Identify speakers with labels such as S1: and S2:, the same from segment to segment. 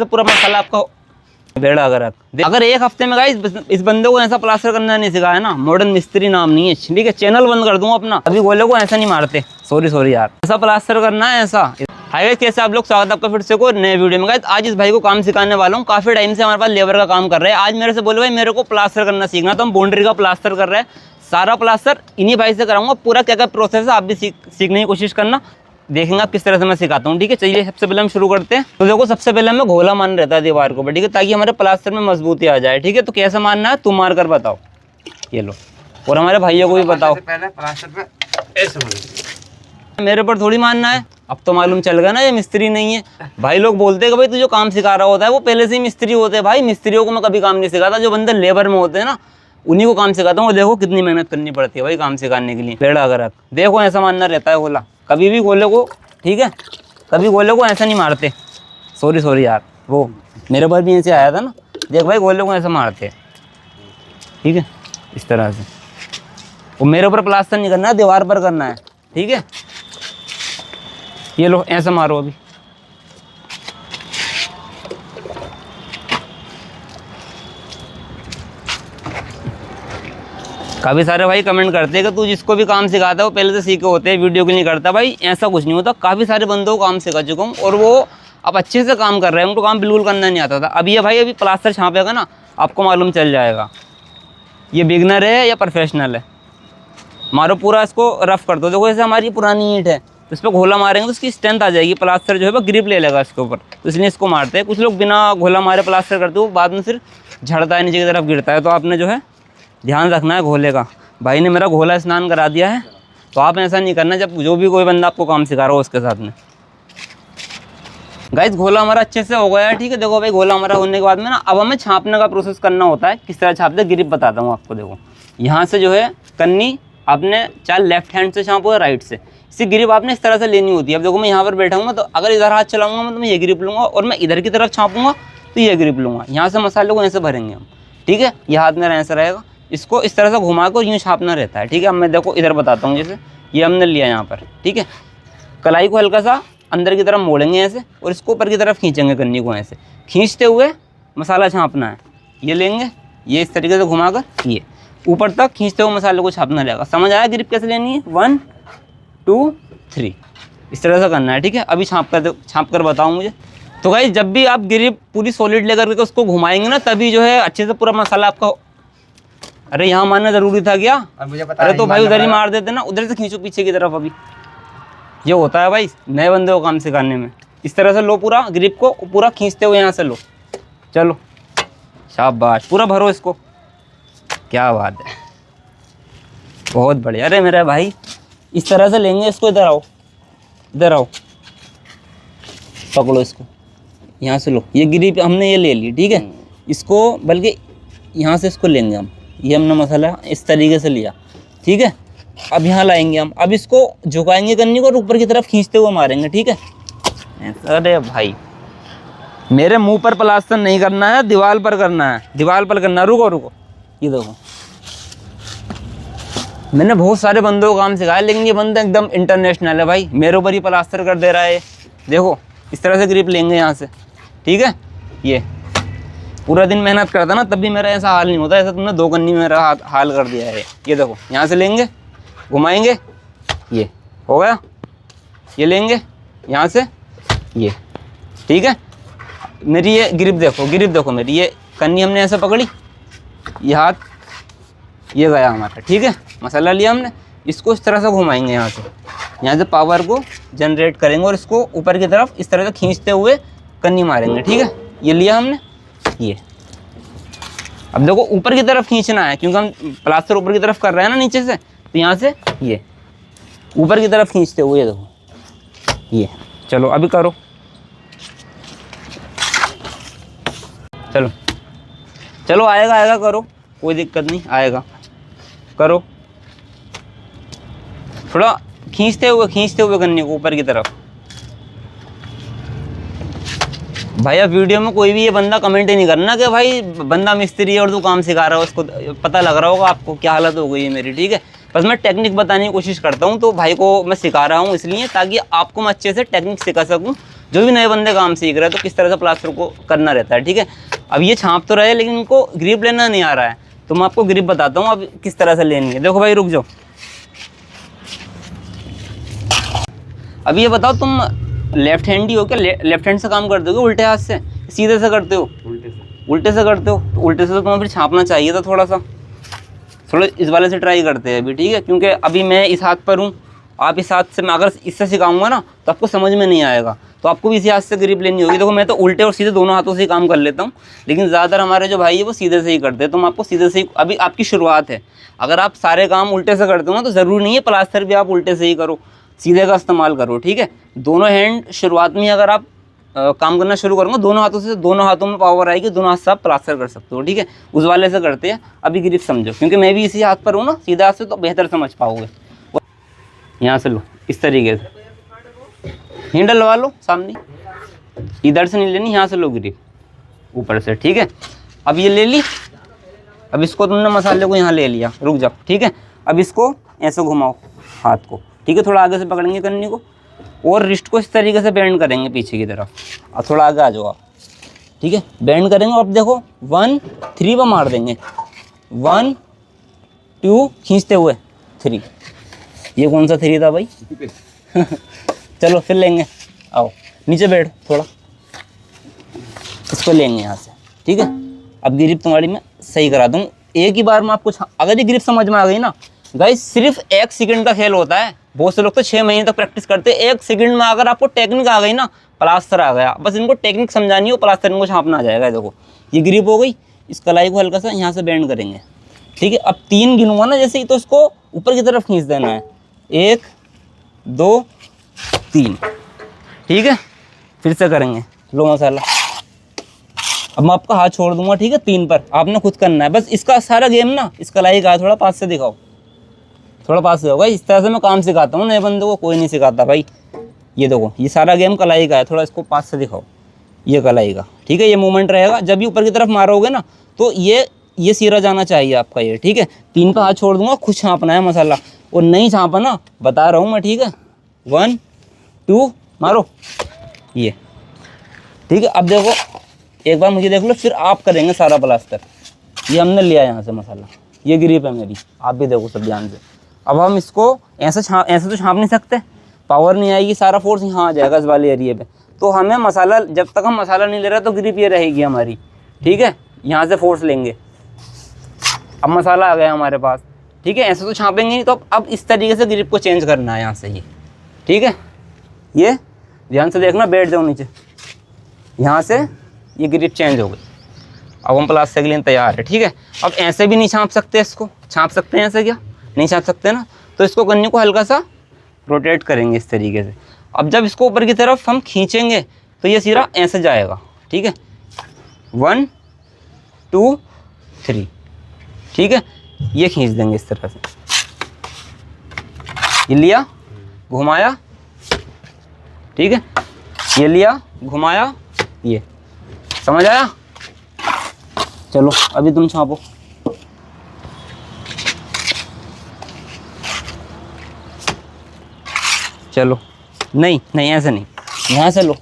S1: तो पूरा मसाला आपका बेड़ा अगर एक हफ्ते में गाइस इस बंदे को ऐसा प्लास्टर करना नहीं सिखाया ना, मॉडर्न मिस्त्री नाम नहीं है, ठीक है, चैनल बंद कर दूंगा अपना। अभी गोले को ऐसा नहीं मारते, सॉरी यार, ऐसा प्लास्टर करना है ऐसा। हाय गाइस, कैसे आप लोग, स्वागत है आपका फिर से कोई नए वीडियो में। गाइस आज इस भाई को काम सिखाने वाला हूँ। काफी टाइम से हमारे पास लेबर का काम कर रहे हैं। आज मेरे से बोले भाई मेरे को प्लास्टर करना सीखना, तो हम बाउंड्री का प्लास्टर कर रहे हैं। सारा प्लास्टर इन्हीं भाई से कराऊंगा। पूरा क्या क्या प्रोसेस है आप भी सीखने की कोशिश करना, देखेंगे आप किस तरह से मैं सिखाता हूँ, ठीक है। चलिए सबसे पहले हम शुरू करते हैं। तो देखो सबसे पहले हमें घोला मारना रहता है दीवार को, ठीक है, ताकि हमारे प्लास्टर में मजबूती आ जाए, ठीक है। तो कैसे मारना है तुम मार कर बताओ, ये लो, और हमारे भाइयों को भी बताओ।
S2: पहले प्लास्टर पे ऐसे
S1: मेरे पर थोड़ी मानना है, अब तो मालूम चल गया ना ये मिस्त्री नहीं है। भाई लोग बोलते हैं कि भाई तू जो काम सिखा रहा होता है वो पहले से ही मिस्त्री होते हैं। भाई मिस्त्रियों को मैं कभी काम नहीं सिखाता, जो बंदे लेबर में होते हैं ना उन्हीं को काम सिखाता हूँ। और देखो कितनी मेहनत करनी पड़ती है भाई काम सिखाने के लिए। बेड़ा अगर देखो ऐसा मानना रहता है गोला, कभी भी गोले को, ठीक है, कभी गोले को ऐसा नहीं मारते। सॉरी यार, वो मेरे पर भी ऐसे आया था ना, देख भाई गोले को ऐसा मारते, ठीक है, इस तरह से। वो मेरे ऊपर प्लास्टर नहीं करना है, दीवार पर करना है, ठीक है। ये लो ऐसा मारो अभी। काफ़ी सारे भाई कमेंट करते हैं कि तू जिसको भी काम सिखाता है वो पहले से सीखे होते हैं, वीडियो के नहीं करता। भाई ऐसा कुछ नहीं होता। काफ़ी सारे बंदों को काम सिखा चुका हूँ और वो अब अच्छे से काम कर रहे हैं, उनको काम बिल्कुल करना नहीं आता था। अब ये भाई अभी प्लास्टर छापेगा ना, आपको मालूम चल जाएगा ये बिगनर है या प्रोफेशनल है। मारो पूरा, इसको रफ कर दो। देखो जैसे हमारी पुरानी ईंट है, तो इस पर घोला मारेंगे तो उसकी स्ट्रेंथ आ जाएगी, प्लास्टर जो है वो ग्रिप ले लेगा इसके ऊपर, तो इसलिए इसको मारते हैं। कुछ लोग बिना घोला मारे प्लास्टर करते हो, बाद में फिर झड़ता है, नीचे की तरफ गिरता है। तो आपने जो है ध्यान रखना है घोले का। भाई ने मेरा घोला स्नान करा दिया है, तो आप ऐसा नहीं करना जब जो भी कोई बंदा आपको काम सिखा रहा हो उसके साथ में। गाइस घोला हमारा अच्छे से हो गया है, ठीक है। देखो भाई घोला हमारा होने के बाद में ना अब हमें छापने का प्रोसेस करना होता है। किस तरह छापते, ग्रिप बताता हूँ आपको। देखो यहाँ से जो है कन्नी आपने चाहे लेफ्ट हैंड से छापो या राइट से, इसी ग्रिप आपने इस तरह से लेनी होती है। अब देखो मैं यहाँ पर बैठा हूँ, तो अगर इधर हाथ चलाऊंगा मैं तो मैं ये ग्रिप लूँगा, और मैं इधर की तरफ छापूंगा तो ये ग्रिप लूँगा। यहाँ से मसाले को ऐसे भरेंगे हम, ठीक है। ये हाथ मेरा ऐसा रहेगा, इसको इस तरह से घुमा कर यूँ छापना रहता है, ठीक है। अब मैं देखो इधर बताता हूँ। जैसे ये हमने लिया यहाँ पर, ठीक है, कलाई को हल्का सा अंदर की तरफ मोड़ेंगे ऐसे, और इसको ऊपर की तरफ खींचेंगे, कन्नी को ऐसे खींचते हुए मसाला छापना है। ये लेंगे, ये इस तरीके से घुमाकर ये ऊपर तक खींचते हुए मसाले को छापना रहेगा। समझ आया ग्रिप कैसे लेनी है? 1 2 3 इस तरह से करना है, ठीक है। अभी छाप कर बताऊँ मुझे। तो भाई जब भी आप ग्रिप पूरी सॉलिड लेकर के उसको घुमाएंगे ना, तभी जो है अच्छे से पूरा मसाला आपका। अरे यहाँ मारना जरूरी था क्या?
S2: मुझे पता।
S1: अरे तो भाई उधर ही मार देते ना, उधर से खींचो पीछे की तरफ। अभी ये होता है भाई नए बंदे को काम सिखाने में। इस तरह से लो, पूरा ग्रिप को पूरा खींचते हुए यहाँ से लो, चलो शाबाश, पूरा भरो इसको। क्या बात है, बहुत बढ़िया। अरे मेरे भाई इस तरह से लेंगे इसको। इधर आओ, इधर आओ, पकड़ो इसको, यहाँ से लो। ये ग्रिप हमने ये ले ली, ठीक है। इसको बल्कि यहाँ से इसको लेंगे हम, ये हमने मसाला इस तरीके से लिया, ठीक है। अब यहाँ लाएंगे हम, अब इसको झुकाएंगे कन्नी को और ऊपर की तरफ खींचते हुए मारेंगे, ठीक है। अरे भाई मेरे मुंह पर प्लास्टर नहीं करना है, दीवार पर करना है, दीवार पर करना है। रुको, ये देखो मैंने बहुत सारे बंदों को काम सिखाया, लेकिन ये बंदा एकदम इंटरनेशनल है भाई, मेरे ऊपर ही प्लास्टर कर दे रहा है। देखो इस तरह से ग्रिप लेंगे यहाँ से, ठीक है। ये पूरा दिन मेहनत करता ना, तब भी मेरा ऐसा हाल नहीं होता। ऐसा तुमने 2 कन्नी में मेरा हाल कर दिया है। ये देखो यहाँ से लेंगे, घुमाएंगे, ये हो गया। ये लेंगे यहाँ से, ये, ठीक है। मेरी ये ग्रिप देखो मेरी ये कन्नी हमने ऐसे पकड़ी, ये हाथ ये गया हमारा, ठीक है। मसाला लिया हमने, इसको इस तरह से घुमाएंगे यहाँ से पावर को जनरेट करेंगे और इसको ऊपर की तरफ इस तरह से खींचते हुए कन्नी मारेंगे, ठीक है। ये लिया हमने, ये अब देखो ऊपर की तरफ खींचना है, क्योंकि हम प्लास्टर ऊपर की तरफ कर रहे हैं ना नीचे से, तो यहाँ से ये ऊपर की तरफ खींचते हुए, देखो ये। चलो अभी करो, चलो आएगा करो, कोई दिक्कत नहीं, आएगा करो। थोड़ा खींचते हुए करने को ऊपर की तरफ। भाई अब वीडियो में कोई भी ये बंदा कमेंट ही नहीं करना कि भाई बंदा मिस्त्री है और तू काम सिखा रहा है, उसको पता लग रहा होगा आपको क्या हालत हो गई है मेरी, ठीक है। बस मैं टेक्निक बताने की कोशिश करता हूँ, तो भाई को मैं सिखा रहा हूँ इसलिए, ताकि आपको मैं अच्छे से टेक्निक सिखा सकूँ। जो भी नए बंदे काम सीख रहे हैं तो किस तरह से प्लास्टर को करना रहता है, ठीक है। अब ये छाप तो रहे लेकिन इनको ग्रिप लेना नहीं आ रहा है, तो मैं आपको ग्रिप बताता हूँ अब किस तरह से लेनी है। देखो भाई रुक जाओ, अब ये बताओ तुम लेफ्ट हैंड ही हो क्या, लेफ्ट हैंड से काम करते हो क्या उल्टे हाथ से, सीधे से करते हो? उल्टे से करते हो, तो उल्टे से तो तुम्हें फिर छापना चाहिए था थोड़ा इस वाले से ट्राई करते हैं अभी, ठीक है। क्योंकि अभी मैं इस हाथ पर हूँ, आप इस हाथ से, मैं अगर इससे सिखाऊंगा ना तो आपको समझ में नहीं आएगा, तो आपको भी इसी हाथ से ग्रिप लेनी होगी। देखो मैं तो उल्टे और सीधे दोनों हाथों से ही काम कर लेता हूँ, लेकिन ज़्यादातर हमारे जो भाई है वो सीधे से ही करते हैं, तो मैं आपको सीधे से ही, अभी आपकी शुरुआत है, अगर आप सारे काम उल्टे से करते हो ना तो ज़रूरी नहीं है प्लास्टर भी आप उल्टे से ही करो, सीधे का इस्तेमाल करो, ठीक है। दोनों हैंड शुरुआत में अगर आप काम करना शुरू करूँगा दोनों हाथों से, दोनों हाथों में पावर आएगी, दोनों हाथ से आप प्लास्टर कर सकते हो, ठीक है। उस वाले से करते हैं, अभी ग्रिप समझो, क्योंकि मैं भी इसी हाथ पर हूँ ना, सीधा हाथ से तो बेहतर समझ पाओगे। यहाँ से लो इस तरीके से, हैंडल लगा लो सामने, इधर से नहीं लेनी, यहाँ से लो ग्रिप ऊपर से, ठीक है। अब ये ले ली, अब इसको तुमने मसाले को यहाँ ले लिया, रुक जाओ, ठीक है। अब इसको ऐसे घुमाओ हाथ को, ठीक है, थोड़ा आगे से पकड़ेंगे कन्नी को और रिस्ट को इस तरीके से बेंड करेंगे पीछे की तरफ, अब थोड़ा आगे आ जाओ आप, ठीक है, बेंड करेंगे। अब देखो 1 3 पर मार देंगे, 1 2 खींचते हुए 3, ये कौन सा 3 था भाई चलो फिर लेंगे, आओ नीचे बैठ थोड़ा, इसको लेंगे यहाँ से, ठीक है। अब ग्रिप तुम्हारी मैं सही करा दूँ एक ही बार में आपको, अगर ये ग्रिप समझ में आ गई ना गाइस, सिर्फ 1 सेकंड का खेल होता है, बहुत से लोग तो 6 महीने तक प्रैक्टिस करते हैं। 1 सेकंड में अगर आपको टेक्निक आ गई ना, प्लास्टर आ गया, बस इनको टेक्निक समझानी हो, प्लास्टर इनको छापना आ जाएगा। देखो ये ग्रिप हो गई, इस कलाई को हल्का सा यहाँ से बेंड करेंगे, ठीक है। अब 3 गिनूंगा ना जैसे ही, तो इसको ऊपर की तरफ खींच देना है, 1 2 3, ठीक है। फिर से करेंगे, लो मसाला, अब मैं आपका हाथ छोड़ दूंगा, ठीक है, 3 पर आपने खुद करना है, बस इसका सारा गेम ना इस कलाई का, थोड़ा पास से दिखाओ, थोड़ा पास से होगा। इस तरह से मैं काम सिखाता हूँ नए बंदों को, कोई नहीं सिखाता भाई। ये देखो ये सारा गेम कलाई का है, थोड़ा इसको पास से दिखाओ, ये कलाई का, ठीक है। ये मूवमेंट रहेगा, जब भी ऊपर की तरफ मारोगे ना तो ये सिरा जाना चाहिए आपका, ये ठीक है। 3 पे हाथ छोड़ दूंगा, खुद छापना है मसाला, और नहीं छापा ना बता रहा हूँ मैं, ठीक है। 1 2 मारो, ये ठीक है। अब देखो एक बार मुझे देख लो, फिर आप करेंगे सारा प्लास्टर। ये हमने लिया यहाँ से मसाला, ये ग्रिप है मेरी, आप भी देखो सब ध्यान से। अब हम इसको ऐसे तो छाप नहीं सकते, पावर नहीं आएगी, सारा फोर्स यहाँ आ जाएगा इस वाले एरिया पे, तो हमें मसाला, जब तक हम मसाला नहीं ले रहे तो ग्रिप ये रहेगी हमारी, ठीक है। यहाँ से फोर्स लेंगे, अब मसाला आ गया हमारे पास, ठीक है। ऐसे तो छापेंगे नहीं, तो अब इस तरीके से ग्रिप को चेंज करना है यहाँ से, ये ठीक है। ये ध्यान से देखना, बैठ जाओ नीचे, यहाँ से ये ग्रिप चेंज हो गई। अब हम प्लास्टर के लिए तैयार है, ठीक है। अब ऐसे भी नहीं छाप सकते, इसको छाप सकते हैं ऐसे, क्या नहीं छाप सकते ना, तो इसको कन्नी को हल्का सा रोटेट करेंगे इस तरीके से। अब जब इसको ऊपर की तरफ हम खींचेंगे तो ये सिरा ऐसे जाएगा, ठीक है। 1 2 3, ठीक है। ये खींच देंगे इस तरह से, ये लिया घुमाया, ठीक है, ये लिया घुमाया, ये समझ आया। चलो अभी तुम छापो, चलो नहीं ऐसे नहीं, यहाँ से लो,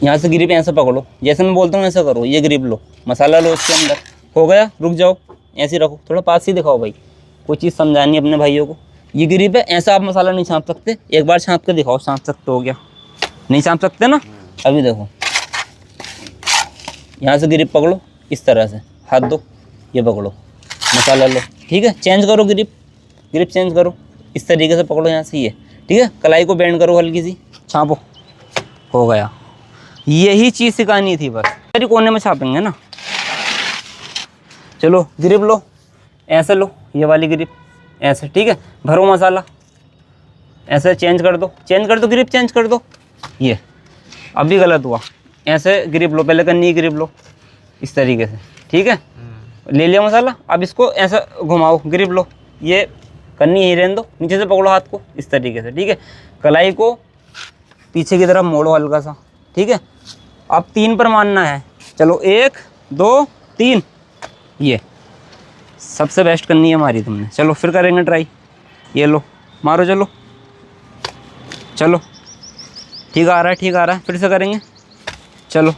S1: यहाँ से ग्रिप ऐसे पकड़ो, जैसे मैं बोलता हूँ ऐसा करो, ये ग्रिप लो, मसाला लो इसके अंदर, हो गया, रुक जाओ, ऐसे ही रखो, थोड़ा पास ही दिखाओ भाई, कोई चीज़ समझानी है अपने भाइयों को। ये ग्रिप है, ऐसा आप मसाला नहीं छाप सकते, एक बार छाप के दिखाओ, छाप सकते हो क्या? नहीं छाप सकते ना। अभी देखो यहाँ से ग्रिप पकड़ो इस तरह से, हाथ दो, ये पकड़ो, मसाला लो, ठीक है। चेंज करो ग्रिप चेंज करो, इस तरीके से पकड़ो यहाँ से, ये ठीक है। कलाई को बेंड करो हल्की सी, छापो, हो गया। यही चीज़ सिखानी थी बस, तेरी कोने में छापेंगे ना। चलो ग्रिप लो, ऐसे लो, ये वाली ग्रिप ऐसे, ठीक है। भरो मसाला, ऐसे चेंज कर दो, ग्रिप चेंज कर दो। ये अभी गलत हुआ, ऐसे ग्रिप लो, पहले कन्नी ग्रिप लो इस तरीके से, ठीक है। ले लिया मसाला, अब इसको ऐसा घुमाओ, ग्रिप लो, ये कन्नी यहीं रहने दो, नीचे से पकड़ो हाथ को इस तरीके से, ठीक है। कलाई को पीछे की तरफ मोड़ो हल्का सा, ठीक है। अब 3 पर मानना है, चलो 1 2 3, ये सबसे बेस्ट करनी है हमारी तुमने। चलो फिर करेंगे ट्राई, ये लो मारो, चलो चलो ठीक आ रहा है, ठीक आ रहा है, फिर से करेंगे। चलो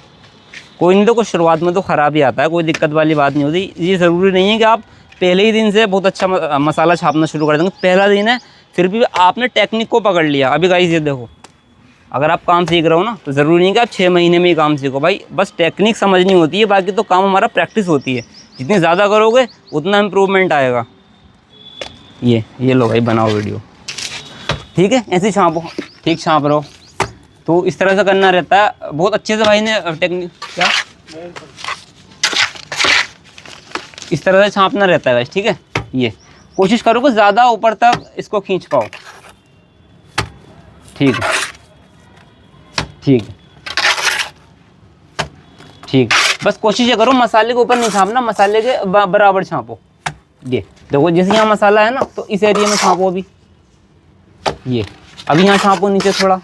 S1: कोई नहीं, तो कुछ शुरुआत में तो ख़राब ही आता है, कोई दिक्कत वाली बात नहीं होती। ये ज़रूरी नहीं है कि आप पहले ही दिन से बहुत अच्छा मसाला छापना शुरू कर देंगे। पहला दिन है, फिर भी आपने टेक्निक को पकड़ लिया। अभी गाइस ये देखो, अगर आप काम सीख रहे हो ना, तो ज़रूरी नहीं कि आप 6 महीने में ही काम सीखो भाई, बस टेक्निक समझनी होती है, बाकी तो काम हमारा प्रैक्टिस होती है। जितनी ज़्यादा करोगे उतना इम्प्रूवमेंट आएगा। ये लो भाई, बनाओ वीडियो, ठीक है, ऐसे छापो, ठीक छाप रहो। तो इस तरह से करना रहता है। बहुत अच्छे से भाई ने टेक्निक क्या इस तरह से छापना रहता है गाइस, ठीक है। ये कोशिश करो कि ज़्यादा ऊपर तक इसको खींच पाओ, ठीक है, ठीक है, ठीक। बस कोशिश ये करो मसाले के ऊपर नहीं छापना, मसाले के बराबर छापो। ये देखो, जैसे यहाँ मसाला है ना, तो इस एरिया में छापो अभी। ये अभी यहाँ छापो नीचे थोड़ा।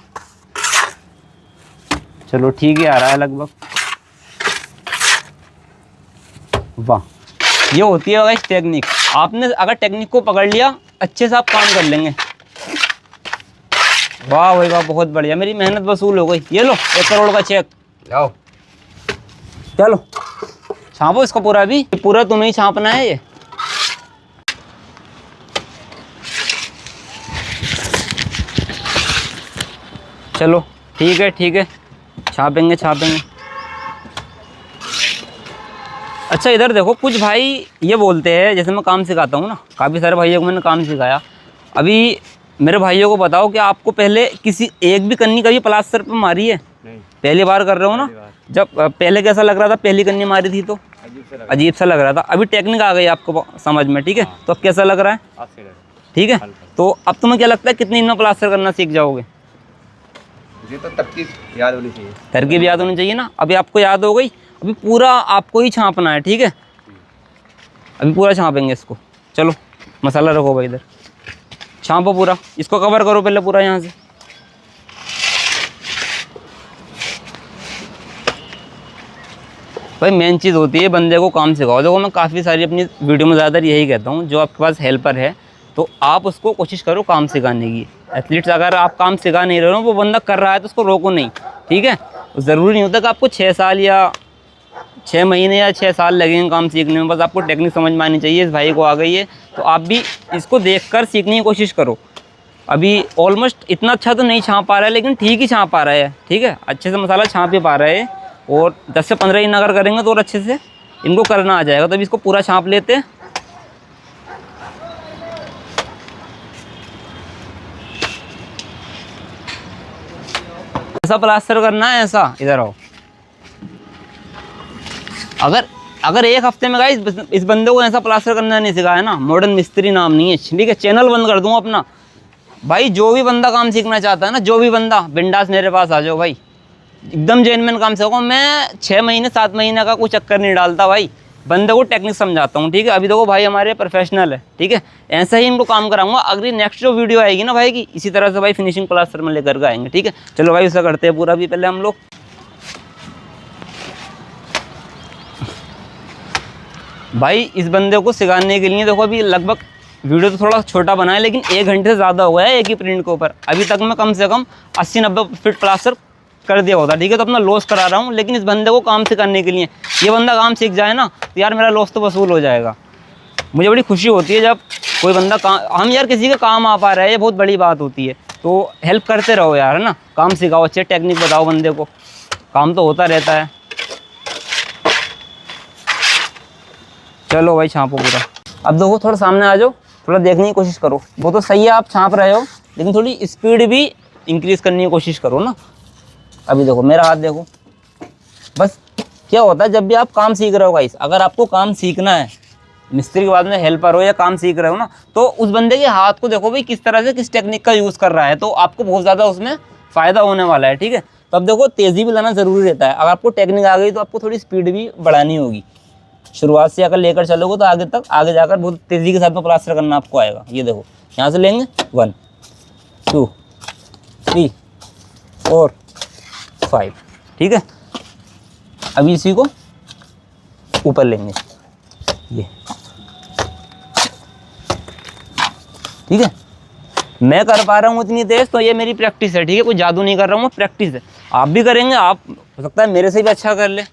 S1: चलो ठीक है, आ रहा है लगभग। वाह, ये होती है गाइस टेक्निक। आपने अगर टेक्निक को पकड़ लिया, अच्छे से आप काम कर लेंगे। वाह भाई वाह, बहुत बढ़िया, मेरी मेहनत वसूल हो गई। ये लो 1 करोड़ का चेक,
S2: लाओ।
S1: चलो छापो इसको पूरा, भी पूरा तुम्हें ही छापना है ये। चलो ठीक है, ठीक है, छापेंगे छापेंगे। अच्छा इधर देखो, कुछ भाई ये बोलते हैं, जैसे मैं काम सिखाता हूँ ना, काफ़ी सारे भाइयों को मैंने काम सिखाया। अभी मेरे भाइयों को बताओ कि आपको पहले किसी एक भी कन्नी कभी प्लास्टर पे मारी है?
S2: नहीं।
S1: पहली बार कर रहे हो ना? जब पहले कैसा लग रहा था, पहली कन्नी मारी थी तो अजीब सा लग रहा था। अभी टेक्निक आ गई आपको समझ में, ठीक है। तो अब कैसा लग रहा है? ठीक है। तो अब तुम्हें क्या लगता है कितनी दिन में प्लास्टर करना सीख जाओगे?
S2: मुझे तो तरकीब याद होनी चाहिए।
S1: तरकीब याद होनी चाहिए ना। अभी आपको याद हो गई, अभी पूरा आपको ही छापना है, ठीक है। अभी पूरा छापेंगे इसको। चलो मसाला रखो भाई इधर, छापो पूरा, इसको कवर करो पहले पूरा यहाँ से। भाई मेन चीज़ होती है बंदे को काम सिखाओ। देखो मैं काफ़ी सारी अपनी वीडियो में ज़्यादातर यही कहता हूँ, जो आपके पास हेल्पर है तो आप उसको कोशिश करो काम सिखाने की। एथलीट्स अगर आप काम सिखा नहीं रहे हो, वो बंदा कर रहा है तो उसको रोको नहीं, ठीक है। ज़रूरी नहीं होता कि आपको 6 साल या 6 महीने या 6 साल लगेंगे काम सीखने में। बस आपको टेक्निक समझ में आनी चाहिए। इस भाई को आ गई है तो आप भी इसको देखकर सीखने की कोशिश करो। अभी ऑलमोस्ट इतना अच्छा तो नहीं छाप पा रहा है, लेकिन ठीक ही छाप पा रहा है, ठीक है। अच्छे से मसाला छाप ही पा रहा है, और 10 से 15 दिन अगर करेंगे तो और अच्छे से इनको करना आ जाएगा। तो अभी इसको पूरा छाप लेते हैं। ऐसा प्लास्टर करना है, ऐसा इधर आओ। अगर एक हफ्ते में गाइस इस बंदे को ऐसा प्लास्टर करना नहीं सिखाया ना, मॉडर्न मिस्त्री नाम नहीं है, ठीक है। चैनल बंद कर दूंगा अपना। भाई जो भी बंदा काम सीखना चाहता है ना, जो भी बंदा, बिंदास मेरे पास आ जाओ भाई, एकदम जेन्युइन काम सीखो। मैं 6 महीने 7 महीने का कोई चक्कर नहीं डालता भाई, बंदे को टेक्निक समझाता हूँ, ठीक है। अभी देखो भाई हमारे प्रोफेशनल है, ठीक है। ऐसा ही इनको काम कराऊंगा। अगली नेक्स्ट जो वीडियो आएगी ना भाई की, इसी तरह से भाई फिनिशिंग प्लास्टर में लेकर के आएंगे, ठीक है। चलो भाई उसे करते हैं पूरा भी पहले हम लोग। भाई इस बंदे को सिखाने के लिए देखो, अभी लगभग वीडियो तो थोड़ा छोटा बना है, लेकिन 1 घंटे से ज़्यादा हुआ है एक ही प्रिंट के ऊपर। अभी तक मैं कम से कम 80-90 फीट प्लास्टर कर दिया होता, ठीक है। तो अपना लॉस करा रहा हूँ, लेकिन इस बंदे को काम सिखाने के लिए, ये बंदा काम सीख जाए ना तो यार मेरा लॉस तो वसूल हो जाएगा। मुझे बड़ी खुशी होती है जब कोई बंदा हम यार किसी का काम आ पा रहा है, ये बहुत बड़ी बात होती है। तो हेल्प करते रहो यार, है ना। काम सिखाओ, अच्छे टेक्निक बताओ बंदे को, काम तो होता रहता है। चलो भाई छापो पूरा। अब देखो थोड़ा सामने आ जाओ, थोड़ा देखने की कोशिश करो। वो तो सही है आप छाप रहे हो, लेकिन थोड़ी स्पीड भी इंक्रीज़ करने की कोशिश करो ना। अभी देखो मेरा हाथ देखो। बस क्या होता है जब भी आप काम सीख रहे हो गाइस, अगर आपको काम सीखना है, मिस्त्री के बाद में हेल्पर हो या काम सीख रहे हो ना, तो उस बंदे के हाथ को देखो भाई किस तरह से, किस टेक्निक का यूज़ कर रहा है, तो आपको बहुत ज़्यादा उसमें फ़ायदा होने वाला है, ठीक है। तो अब देखो तेज़ी भी लाना ज़रूरी रहता है। अगर आपको टेक्निक आ गई तो आपको थोड़ी स्पीड भी बढ़ानी होगी। शुरुआत से अगर लेकर चलोगे तो आगे जाकर बहुत तेज़ी के साथ में प्लास्टर करना आपको आएगा। ये देखो यहाँ से लेंगे 1 2 3 4 5, ठीक है। अभी इसी को ऊपर लेंगे, ये ठीक है। मैं कर पा रहा हूँ इतनी तेज़, तो ये मेरी प्रैक्टिस है, ठीक है, कोई जादू नहीं कर रहा हूँ, मैं प्रैक्टिस है। आप भी करेंगे, आप हो सकता है मेरे से भी अच्छा कर ले।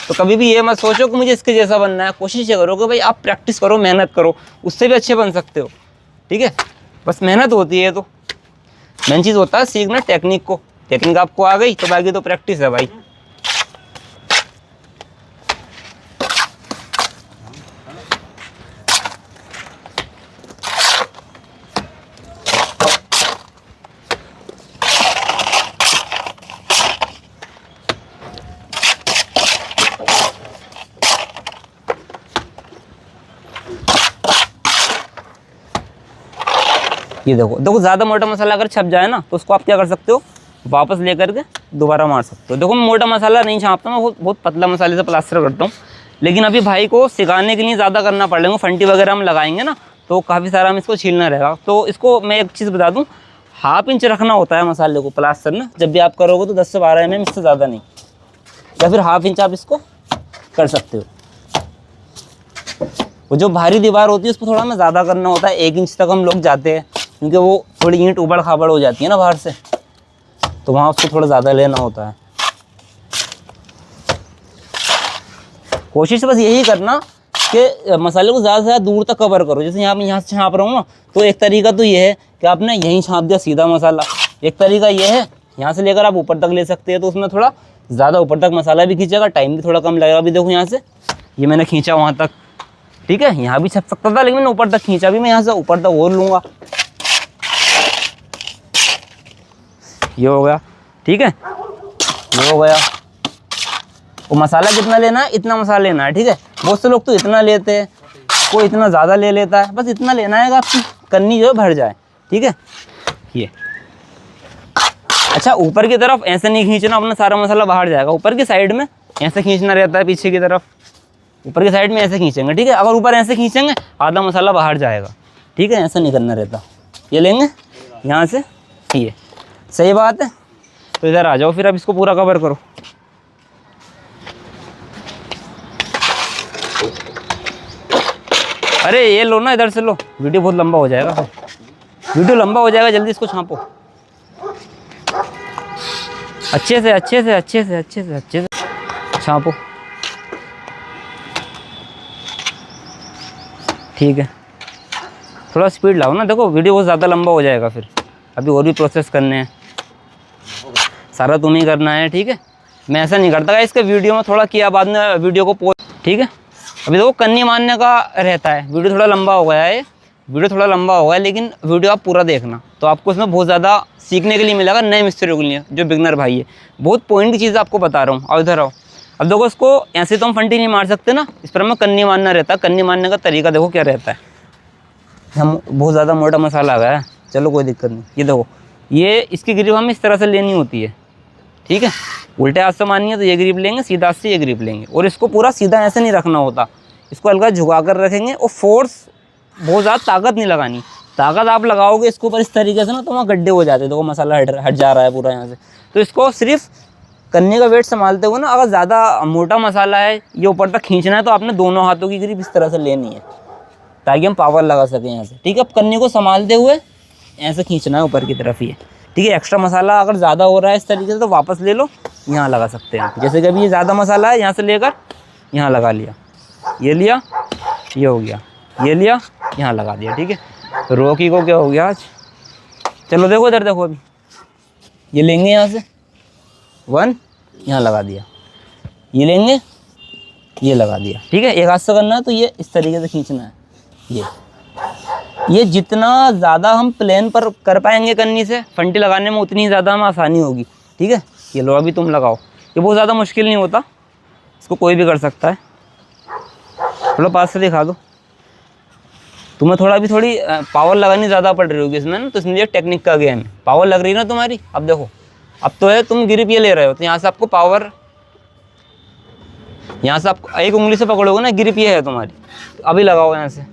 S1: तो कभी भी ये मत सोचो कि मुझे इसके जैसा बनना है, कोशिश ये करो कि भाई आप प्रैक्टिस करो, मेहनत करो, उससे भी अच्छे बन सकते हो, ठीक है। बस मेहनत होती है, तो मेन चीज़ होता है सीखना टेक्निक को। टेक्निक आपको आ गई तो बाकी तो प्रैक्टिस है भाई। ये देखो देखो, ज़्यादा मोटा मसाला अगर छप जाए ना तो उसको आप क्या कर सकते हो, वापस लेकर के दोबारा मार सकते हो। देखो मैं मोटा मसाला नहीं छापता, मैं बहुत पतला मसाले से प्लास्टर करता हूँ। लेकिन अभी भाई को सिखाने के लिए ज़्यादा करना पड़ेगा, फंटी वगैरह हम लगाएंगे ना तो काफ़ी सारा हम इसको छीलना रहेगा। तो इसको मैं एक चीज़ बता दूँ, 1/2 इंच रखना होता है मसाले को प्लास्टर ना, जब भी आप करोगे तो 10 से 12 mm, इससे ज़्यादा नहीं, या फिर 1/2 इंच आप इसको कर सकते हो। वो जो भारी दीवार होती है उसको थोड़ा हमें ज़्यादा करना होता है, 1 इंच तक हम लोग जाते हैं, क्योंकि वो थोड़ी ईंट उबड़ खाबड़ हो जाती है ना बाहर से, तो वहाँ उसको थोड़ा ज़्यादा लेना होता है। कोशिश बस यही करना कि मसाले को ज़्यादा से ज़्यादा दूर तक कवर करो। जैसे यहाँ से छाप रहा हूँ ना, तो एक तरीका तो ये है कि आपने यहीं छाप दिया सीधा मसाला। एक तरीका ये है यहाँ से लेकर आप ऊपर तक ले सकते हैं, तो उसमें थोड़ा ज़्यादा ऊपर तक मसाला भी खींचेगा, टाइम भी थोड़ा कम लगेगा। अभी देखो यहाँ से ये मैंने खींचा वहाँ तक, ठीक है, यहाँ भी छप सकता था लेकिन मैंने ऊपर तक खींचा, भी मैं यहाँ से ऊपर तक और लूँगा। ये हो गया, ठीक है, ये हो गया। वो मसाला कितना लेना है, इतना मसाला लेना है, ठीक है। बहुत से लोग तो इतना लेते हैं, कोई इतना ज़्यादा ले लेता है, बस इतना लेना है कि आपकी कन्नी जो है भर जाए, ठीक है। ये अच्छा, ऊपर की तरफ ऐसे नहीं खींचना, अपना सारा मसाला बाहर जाएगा। ऊपर की साइड में ऐसे खींचना रहता है, पीछे की तरफ ऊपर की साइड में ऐसे खींचेंगे, ठीक है। अगर ऊपर ऐसे खींचेंगे आधा मसाला बाहर जाएगा, ठीक है, ऐसा नहीं करना रहता। ये लेंगे यहाँ से, ये सही बात है। तो इधर आ जाओ, फिर अब इसको पूरा कवर करो। अरे ये लो ना, इधर से लो, वीडियो बहुत लंबा हो जाएगा, वीडियो लंबा हो जाएगा, जल्दी इसको छापो अच्छे से अच्छे से अच्छे से अच्छे से अच्छे से छापो, ठीक है। थोड़ा स्पीड लाओ ना, देखो वीडियो बहुत ज़्यादा लंबा हो जाएगा फिर, अभी और भी प्रोसेस करने हैं, सारा तुम्हें करना है, ठीक है। मैं ऐसा नहीं करता इसके वीडियो में थोड़ा किया बाद में वीडियो को पोस्ट, ठीक है। अभी देखो कन्नी मारने का रहता है, वीडियो थोड़ा लंबा हो गया है, वीडियो थोड़ा लंबा हो गया, लेकिन वीडियो आप पूरा देखना, तो आपको इसमें बहुत ज़्यादा सीखने के लिए मिलेगा, नए मिस्त्रियों के लिए, जो बिगनर भाई है। बहुत पॉइंट की चीज़ आपको बता रहा हूँ। और इधर आओ, अब देखो इसको ऐसे तो हम फंटी नहीं मार सकते ना, इस पर हमें कन्नी मारना रहता है। कन्नी मारने का तरीका देखो क्या रहता है। हम बहुत ज़्यादा मोटा मसाला आ गया है, चलो कोई दिक्कत नहीं। ये देखो, ये इसकी ग्रिप हमें इस तरह से लेनी होती है, ठीक है। उल्टे हाथ से मारनी है तो ये ग्रिप लेंगे, सीधा हाथ से ये ग्रिप लेंगे, और इसको पूरा सीधा ऐसे नहीं रखना होता, इसको हल्का झुका कर रखेंगे, और फोर्स बहुत ज़्यादा ताकत नहीं लगानी। ताकत आप लगाओगे इसके ऊपर इस तरीके से ना, तो वहाँ गड्ढे हो जाते हैं। देखो मसाला हट जा रहा है पूरा यहाँ से। तो इसको सिर्फ कन्नी का वेट संभालते हुए ना, अगर ज़्यादा मोटा मसाला है ये ऊपर तक खींचना है, तो आपने दोनों हाथों की ग्रिप इस तरह से लेनी है, ताकि हम पावर लगा सकें यहाँ से, ठीक है। अब कन्नी को संभालते हुए ऐसे खींचना है ऊपर की तरफ ये, ठीक है। एक्स्ट्रा मसाला अगर ज़्यादा हो रहा है इस तरीके से तो वापस ले लो, यहाँ लगा सकते हैं। जैसे कि अभी ये ज़्यादा मसाला है, यहाँ से लेकर यहाँ लगा लिया, ये लिया, ये हो गया, ये लिया, यहाँ लगा दिया, ठीक है। रोकी को क्या हो गया आज, चलो देखो इधर देखो, अभी ये लेंगे यहाँ से 1, यहाँ लगा दिया, ये लेंगे, ये लगा दिया, ठीक है। एक हाथ से करना है तो ये इस तरीके से खींचना है। ये जितना ज़्यादा हम प्लेन पर कर पाएंगे कन्नी से, फंटी लगाने में उतनी ज़्यादा हमें आसानी होगी, ठीक है। ये लो अभी तुम लगाओ, ये बहुत ज़्यादा मुश्किल नहीं होता, इसको कोई भी कर सकता है। थोड़ा पास से दिखा दो, तुम्हें थोड़ी पावर लगानी ज़्यादा पड़ रही होगी इसमें ना, तो इसलिए टेक्निक का गेम है। पावर लग रही है ना तुम्हारी। अब देखो, अब तो है तुम ग्रिप ये ले रहे हो, तो यहाँ से आपको पावर, यहाँ से आप एक उंगली से पकड़ोगे ना, ग्रिप ये है तुम्हारी, अभी लगाओ यहाँ से,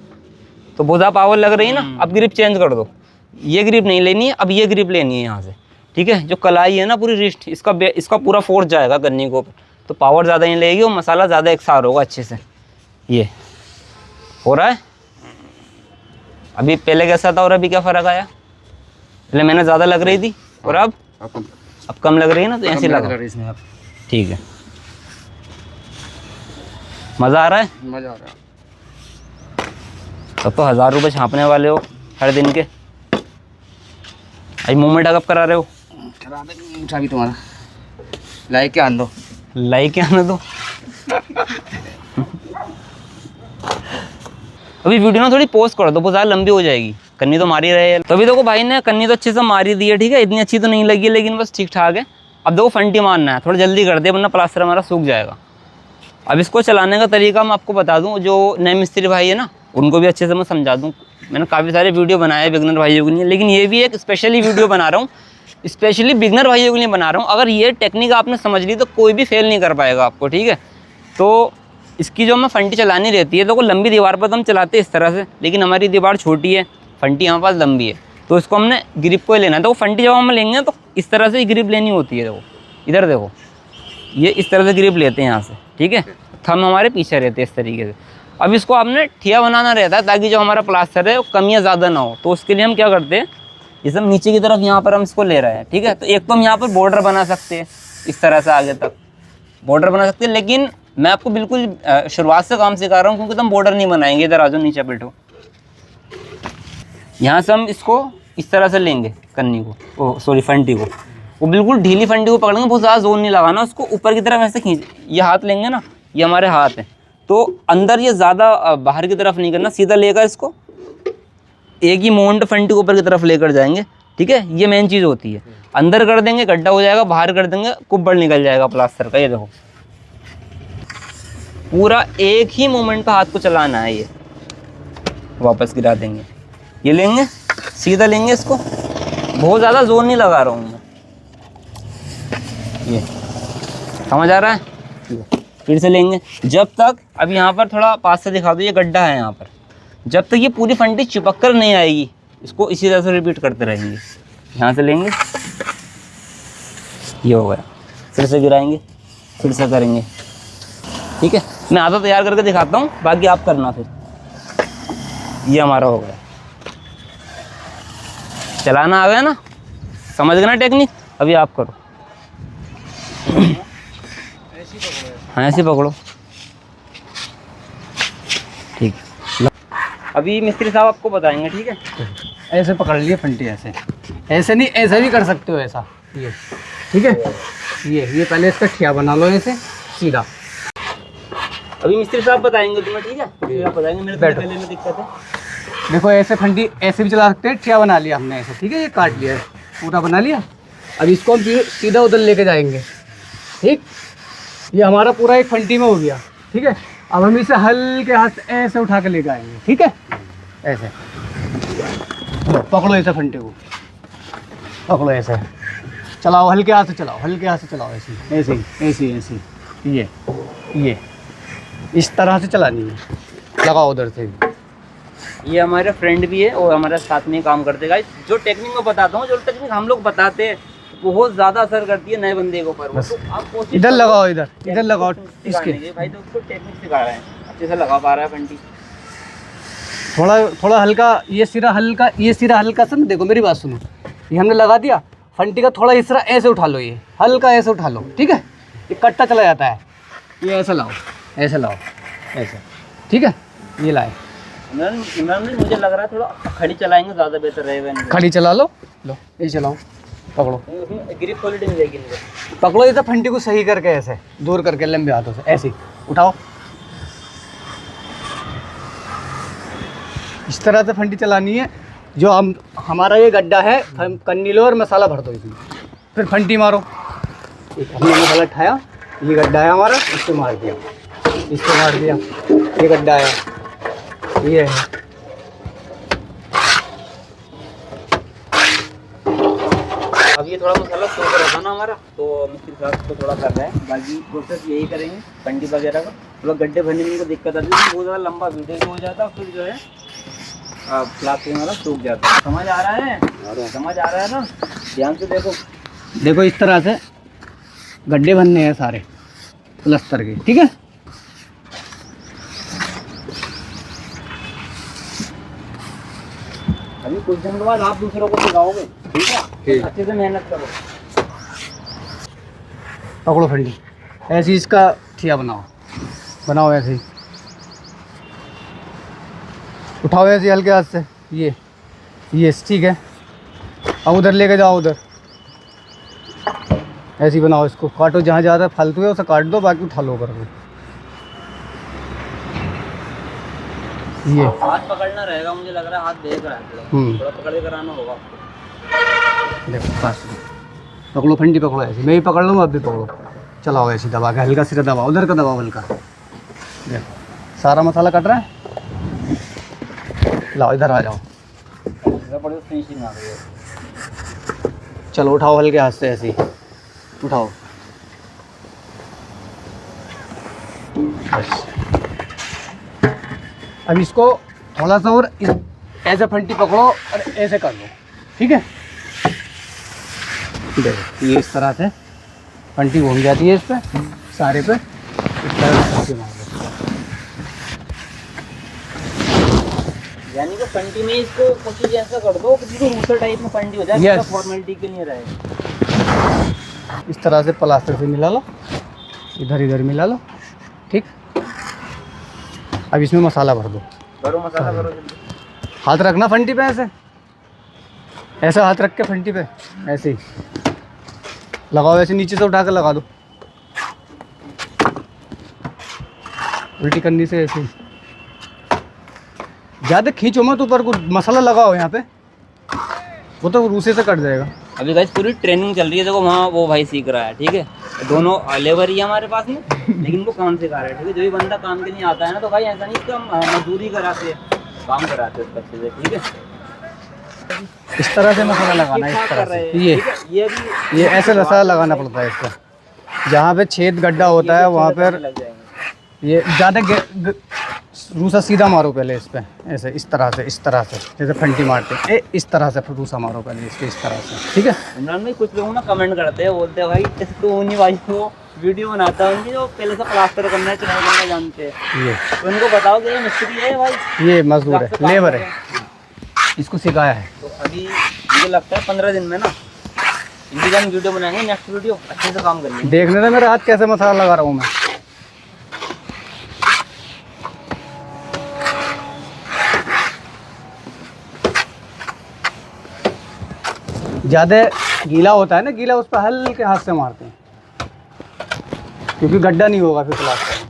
S1: तो बहुत ज़्यादा पावर लग रही है ना। अब ग्रिप चेंज कर दो, ये ग्रिप नहीं लेनी है, अब ये ग्रिप लेनी है यहाँ से, ठीक है। जो कलाई है ना पूरी रिस्ट, इसका पूरा फोर्स जाएगा कन्नी को, तो पावर ज़्यादा नहीं लगेगी और मसाला ज़्यादा एकसार होगा अच्छे से। ये हो रहा है। अभी पहले कैसा था और अभी क्या फ़र्क आया, पहले मैंने ज़्यादा लग रही थी और अब कम लग रही है ना, तो ऐसे लगा
S2: इसमें अब
S1: ठीक है। मज़ा आ रहा है?
S2: मज़ा आ रहा है।
S1: तब तो 1000 रुपये छापने वाले हो हर दिन के। आज मूवमेंट कब करा रहे हो?
S2: चला दे चाबी तुम्हारा, लाइक के आन दो।
S1: लाइक क्या आने दो। अभी वीडियो ना थोड़ी पोस्ट कर दो, बहुत ज़्यादा लंबी हो जाएगी। कन्नी तो मारी रहे हैं। तो अभी देखो भाई ने कन्नी तो अच्छे से मारी दी है, ठीक है, इतनी अच्छी तो नहीं लगी है लेकिन बस ठीक ठाक है। अब देखो फंटी मारना है, थोड़ा जल्दी कर दे वरना प्लास्टर हमारा सूख जाएगा। अब इसको चलाने का तरीका मैं आपको बता दूं, जो नए मिस्त्री भाई है ना उनको भी अच्छे से मैं समझा दूं। मैंने काफ़ी सारे वीडियो बनाए हैं बिगनर भाइयों के लिए, लेकिन ये भी एक स्पेशली वीडियो बना रहा हूँ, स्पेशली बिगनर भाइयों के लिए बना रहा हूँ। अगर ये टेक्निक आपने समझ ली तो कोई भी फेल नहीं कर पाएगा आपको, ठीक है। तो इसकी जो हमें फंटी चलानी रहती है, तो लंबी दीवार पर तो हम चलाते हैं इस तरह से, लेकिन हमारी दीवार छोटी है, फंटी हमारे पास लंबी है, तो इसको हमने ग्रिप को ही लेना है। तो फंटी जब हम लेंगे तो इस तरह से ग्रिप लेनी होती है। देखो इधर देखो, ये इस तरह से ग्रिप लेते हैं यहाँ से, ठीक है। थंब हमारे पीछे रहते हैं इस तरीके से। अब इसको आपने ठिया बनाना रहता है ताकि जो हमारा प्लास्टर है वो कमियाँ ज़्यादा ना हो। तो उसके लिए हम क्या करते हैं, जैसे हम नीचे की तरफ यहाँ पर हम इसको ले रहे हैं, ठीक है। तो एक तो हम यहाँ पर बॉर्डर बना सकते हैं इस तरह से, आगे तक बॉर्डर बना सकते हैं, लेकिन मैं आपको बिल्कुल शुरुआत से काम सिखा रहा हूँ क्योंकि हम बॉर्डर नहीं बनाएंगे। इधर आ जाओ, नीचे बैठो। यहाँ से हम इसको इस तरह से लेंगे कन्नी को, सॉरी फंटी को, वो बिल्कुल ढीली फंटी को पकड़ेंगे, बहुत ज़्यादा जोर नहीं लगाना उसको। ऊपर की तरफ ऐसे खींच, ये हाथ लेंगे ना, ये हमारे हाथ हैं, तो अंदर ये ज़्यादा बाहर की तरफ नहीं करना, सीधा लेकर इसको एक ही मोमेंट फंटी को ऊपर की तरफ लेकर जाएंगे, ठीक है। ये मेन चीज़ होती है। अंदर कर देंगे गड्ढा हो जाएगा, बाहर कर देंगे कुब्बड़ निकल जाएगा प्लास्टर का। ये देखो पूरा एक ही मोमेंट पे हाथ को चलाना है। ये वापस गिरा देंगे, ये लेंगे सीधा लेंगे इसको, बहुत ज़्यादा जोर नहीं लगा रहा हूँ मैं। ये समझ आ रहा है? फिर से लेंगे जब तक, अब यहाँ पर थोड़ा पास से दिखा दो, ये गड्ढा है यहाँ पर, जब तक ये पूरी फंटी चिपक कर नहीं आएगी इसको इसी तरह से रिपीट करते रहेंगे। यहाँ से लेंगे, ये हो गया, फिर से गिराएंगे, फिर से करेंगे, ठीक है। मैं आधा तैयार करके दिखाता हूँ, बाकी आप करना फिर। ये हमारा हो गया, चलाना आ गया ना, समझ गए ना टेक्निक। अभी आप करो। हाँ ऐसे पकड़ो, ठीक है। अभी मिस्त्री साहब आपको बताएंगे, ठीक है।
S3: ऐसे पकड़ लिए फंटी, ऐसे ऐसे नहीं, ऐसे भी कर सकते हो, ऐसा ये, ठीक है। ये पहले इसका ठिया बना लो ऐसे सीधा।
S1: अभी मिस्त्री साहब बताएंगे तुम्हें, ठीक है। फिर आप बताएंगे, मेरे
S3: बैठो।
S1: गले में दिक्कत है।
S3: देखो ऐसे फंटी ऐसे भी चला सकते हैं, ठिया बना लिया हमने ऐसे, ठीक है। ये काट लिया है, पूरा बना लिया। अब इसको हम सीधा उधर लेके जाएंगे, ठीक। ये हमारा पूरा एक फंटी में हो गया, ठीक है। अब हम इसे हल्के हाथ से ऐसे उठा के लेके आएंगे, ठीक है। ऐसे लो, पकड़ो ऐसे फंटे को, पकड़ो ऐसे, चलाओ हल्के हाथ से, चलाओ हल्के हाथ से, चलाओ ऐसे ऐसे ही, ऐसे ही, ऐसे ही। ये इस तरह से चलानी है, लगाओ उधर से भी।
S1: ये हमारे फ्रेंड भी है और हमारे साथ में काम करते गाइस। जो टेक्निक मैं बताता हूँ, जो टेक्निक हम लोग बताते हैं, बहुत ज़्यादा असर करती है नए बंदे के ऊपर।
S3: बस
S1: तो आप कोशिश
S3: इधर
S1: करो,
S3: लगाओ, इधर लगाओ इसके।
S1: भाई तो उसको टेक्निक सिखा रहे हैं, अच्छे से लगा पा रहा है फंटी।
S3: थोड़ा हल्का, ये सिरा हल्का सा ना, देखो मेरी बात सुनो, ये हमने लगा दिया, फंटी का थोड़ा हिस्सा ऐसे उठा लो, ये हल्का ऐसे उठा लो, ठीक है। ये कट्टा चला जाता है, ये ऐसे लाओ, ऐसे लाओ, ऐसे, ठीक है। ये लाए,
S1: इमरान भाई मुझे लग रहा है थोड़ा खड़ी चलाएंगे ज़्यादा बेहतर रहेगा इनको।
S3: खड़ी चला लो, ये चलाओ, पकड़ो,
S1: ग्रिप क्वालिटी नहीं रहेगी इनको।
S3: पकड़ो इधर फंटी को सही करके, ऐसे दूर करके लंबे हाथों से ऐसे उठाओ। इस तरह से फंटी चलानी है। जो हमारा ये गड्ढा है, कन्नी लो और मसाला भर दो इसमें, फिर फंटी मारो। हमने मसाला उठाया, ये गड्ढा है हमारा, इसको मार दिया, ये गड्ढा है, ये है।
S1: अब ये थोड़ा मसाला सूख रहा था ना हमारा, तो मिस्त्री साहब को थोड़ा कर रहे हैं, बाकी प्रोसेस यही करेंगे फंटी वगैरह का। थोड़ा गड्ढे भरने में इनको दिक्कत आती है, बहुत ज़्यादा लंबा वीडियो हो जाता है, फिर जो है प्लास्टिक वाला सूख जाता है। समझ आ रहा है? समझ आ रहा है ना? ध्यान से देखो,
S3: इस तरह से गड्ढे बनने हैं सारे प्लास्टर के, ठीक है।
S1: अभी कुछ दिन के बाद आप दूसरों को सिखाओगे। ठीक है,
S3: ठीक।
S1: अच्छे से मेहनत करो।
S3: पकड़ो फंडी, ऐसे ही इसका ठिया बनाओ, बनाओ ऐसे ही, उठाओ ऐसे ही हल्के हाथ से, ये ठीक है। अब उधर लेके जाओ, उधर ऐसे ही बनाओ इसको, काटो जहाँ ज़्यादा फालतू है उसे काट दो, बाकी उठा लो कर दो। ये
S1: हाथ पकड़ना रहेगा, मुझे लग रहा है हाथ देख रहा है, थोड़ा पकड़ के कराना होगा आपको।
S3: देखो पास पकड़ो फंडी, पकड़ो ऐसे, मैं भी पकड़ लूँगा, आप भी पकड़ो, चलाओ ऐसे दबा के, हल्का सिरा दबाओ, उधर का दबाओ हल्का। देखो सारा मसाला कट रहा है, लाओ इधर आ जाओ,
S1: फिनिशिंग आ गई है।
S3: चलो उठाओ हल्के हाथ से, ऐसे ही उठाओ बस। अब इसको थोड़ा सा और ऐसे फंटी पकड़ो और ऐसे कर लो, ठीक है। देखो ये इस तरह से फंटी घूम जाती है इस पे, सारे पे इस तरह से फंटी मार लो।
S1: यानी कि फंटी में इसको कुछ ऐसा कर दो कि जो रूसर टाइप में फंटी हो जाए,
S3: Yes.
S1: फॉर्मेलिटी के लिए रहे।
S3: इस तरह से प्लास्टर से मिला लो, इधर इधर मिला लो, ठीक। अब इसमें मसाला भर दो,
S1: करो मसाला करो जल्दी।
S3: हाथ रखना फंटी पे, ऐसे ऐसे हाथ रख के फंटी पे ऐसे ही लगाओ, ऐसे नीचे से उठा कर लगा दो, उल्टी करनी से ऐसे ही। ज़्यादा खींचो मत ऊपर को, मसाला लगाओ यहाँ पे, वो तो रूसे से कट जाएगा।
S1: अभी गाइस पूरी ट्रेनिंग चल रही है, देखो वहाँ वो भाई सीख रहा है, ठीक है। दोनों लेबर ही है हमारे पास में, लेकिन वो काम सिखा रहा है, ठीक है। जो भी बंदा काम के लिए आता है ना, तो भाई ऐसा नहीं कि हम मजदूरी कराते हैं, काम कराते हैं अच्छे से, ठीक है।
S3: इस तरह से मसाला लगाना है, इस तरह से, ये ऐसे मसाला लगाना पड़ता है इसका। जहाँ पे छेद गड्ढा होता है वहाँ पर
S1: लग जाएंगे।
S3: ये ज़्यादा रूसा सीधा मारो पहले इस पे, ऐसे इस तरह से जैसे फंटी मारते हैं, इस तरह से रूसा मारो पहले इसके, इस तरह से, ठीक है।
S1: इमरान भाई कुछ लोग ना कमेंट करते हैं, बोलते हैं भाई तो उन्हीं भाई को वीडियो बनाता है उनकी जो पहले से प्लास्टर करना है, चुनाव करना जानते हैं,
S3: ये
S1: तो उनको बताओ कि ये मिस्त्री है भाई,
S3: ये मजदूर है, लेबर है, इसको सिखाया है।
S1: तो अभी मुझे लगता है 15 दिन में ना इनकी जब वीडियो बनाएंगे, नेक्स्ट वीडियो अच्छे से काम करेंगे।
S3: देखने से मेरे हाथ कैसे मसाला लगा रहा हूँ मैं। ज़्यादा गीला होता है ना, गीला उस पर हल्के हाथ से मारते हैं, क्योंकि गड्ढा नहीं होगा फिर प्लास्टर में।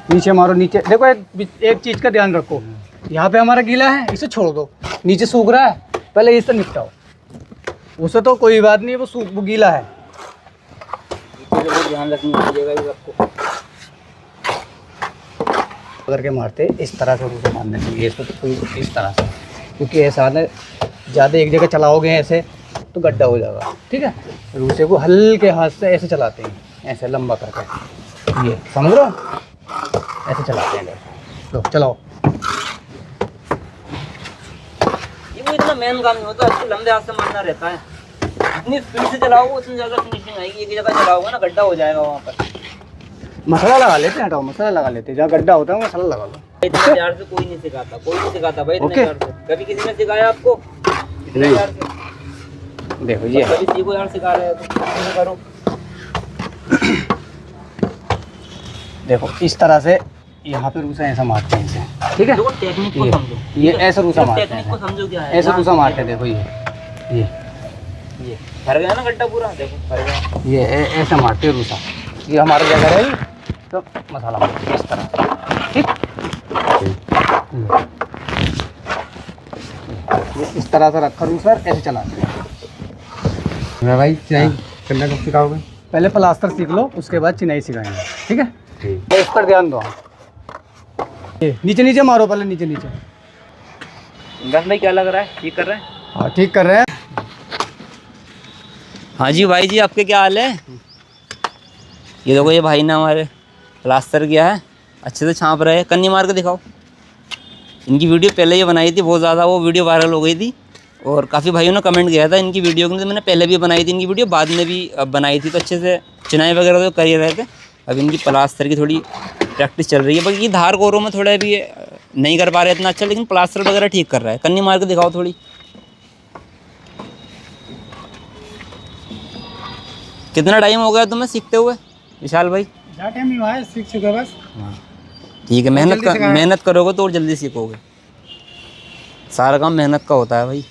S3: नीचे मारो, नीचे देखो, एक चीज़ का ध्यान रखो, यहाँ पे हमारा गीला है, इसे छोड़ दो, नीचे सूख रहा है, पहले इससे निपटाओ, उसे तो कोई बात नहीं, वो गीला है।
S1: ध्यान रखना पड़ेगा ये आपको,
S3: करके मारते इस तरह से रूसे मारने चाहिए इसको, तो कोई इस तरह से, क्योंकि ऐसा ना ज़्यादा एक जगह चलाओगे ऐसे तो गड्ढा हो जाएगा, ठीक है। रूसे को हल्के हाथ से ऐसे चलाते हैं, ऐसे लंबा करके, ये समझ लो, ऐसे चलाते हैं। लो चलाओ,
S1: ये वो इतना मेन काम नहीं होता, आपको लंबे हाथ से मारना रहता है। जितनी स्पीड से चलाओगे उतनी ज़्यादा फिनिशिंग आएगी। एक जगह चलाओगे ना गड्ढा हो जाएगा वहाँ पर।
S3: मसाला लगा लेते हैं, हटाओ मसाला लगा लेते हैं, जहाँ गड्ढा होता है मसाला लगा लो।
S1: इतने प्यार से कोई नहीं सिखाता, कोई नहीं सिखाता भाई इतने प्यार से। कभी किसी ने सिखाया आपको इतने प्यार से?
S3: देखो ये
S1: कभी सीखो यार, सिखा रहे हैं तो ऐसे करो।
S3: देखो इस तरह से यहाँ पे रूसा ऐसा मारते हैं इसे, ठीक है।
S1: देखो टेक्निक को समझो,
S3: ये ऐसे रूसा मारते
S1: टेक्निक को
S3: हैं,
S1: समझो क्या है।
S3: ऐसे रूसा मारते हैं। देखो ये
S1: भर गया ना गड्ढा पूरा, देखो भर गया।
S3: ये ऐसे मारते हैं रूसा, ये हमारा जगह है तो मसाला मारते हैं इस तरह, ठीक। इस तरह से रखा रूसा, ऐसे चलाते हैं। भाई चिनाई करना कब सिखाओगे? पहले प्लास्टर सीख लो, उसके बाद चिनाई सिखाएंगे, ठीक है। तो इस पर ध्यान दो। ये नीचे नीचे मारो, पहले नीचे नीचे।
S1: इमरान भाई क्या लग रहा है, ठीक कर रहे हैं?
S3: हाँ ठीक कर रहे हैं।
S1: हाँ जी भाई जी, आपके क्या हाल है? ये देखो, ये भाई ने हमारे प्लास्टर किया है, अच्छे से छाप रहे हैं। कन्नी मार के दिखाओ। इनकी वीडियो पहले ही बनाई थी, बहुत ज़्यादा वो वीडियो वायरल हो गई थी और काफ़ी भाइयों ने कमेंट किया था इनकी वीडियो के लिए। मैंने पहले भी बनाई थी इनकी वीडियो, बाद में भी बनाई थी, तो अच्छे से चिनाई वगैरह तो कर ही रहे थे। अब इनकी प्लास्टर की थोड़ी प्रैक्टिस चल रही है। बाकी ये धार कोरों में थोड़ा भी नहीं कर पा रहे इतना अच्छा, लेकिन प्लास्टर वगैरह ठीक कर रहा है। कन्नी मार के दिखाओ थोड़ी। कितना टाइम हो गया तुम्हें सीखते हुए विशाल भाई?
S3: ज़्यादा टाइम नहीं हुआ है, सीख चुका बस।
S1: ठीक है, मेहनत करोगे तो और जल्दी सीखोगे। सारा काम मेहनत का होता है भाई।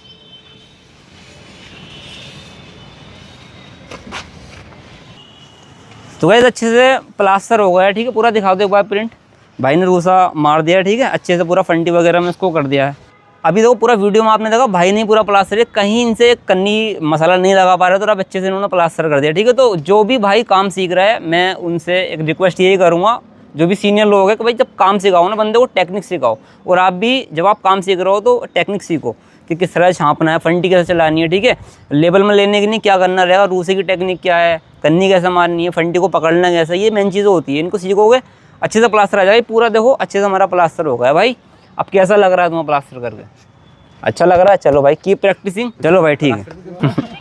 S1: तो गाइस अच्छे से प्लास्टर हो गया है, ठीक है। पूरा दिखा दो एक बार प्रिंट। भाई ने रूसा मार दिया, ठीक है, अच्छे से पूरा फंटी वगैरह में इसको कर दिया है। अभी देखो पूरा वीडियो में आपने देखा भाई ने पूरा प्लास्टर है, कहीं इनसे कन्नी मसाला नहीं लगा पा रहे, तो अब अच्छे से इन्होंने प्लास्टर कर दिया, ठीक है। तो जो भी भाई काम सीख रहा है, मैं उनसे एक रिक्वेस्ट यही करूँगा, जो भी सीनियर लोग हैं, कि भाई जब काम सिखाओ ना बंदे को टेक्निक सिखाओ। और आप भी जब आप काम सीख रहे हो तो टेक्निक सीखो कि किस तरह छापना है, फंटी कैसे चलानी है, ठीक है। लेवल में लेने के लिए क्या करना रहेगा, रूसे की टेक्निक क्या है, कन्नी कैसे मारनी है, फंटी को पकड़ना कैसे, ये मेन चीज़ें होती है। इनको सीखोगे अच्छे से प्लास्टर आ जाएगा। पूरा देखो अच्छे से हमारा प्लास्टर हो गया भाई। अब कैसा लग रहा है तुम्हें प्लास्टर करके? अच्छा लग रहा है? चलो भाई कीप प्रैक्टिसिंग। चलो भाई ठीक है।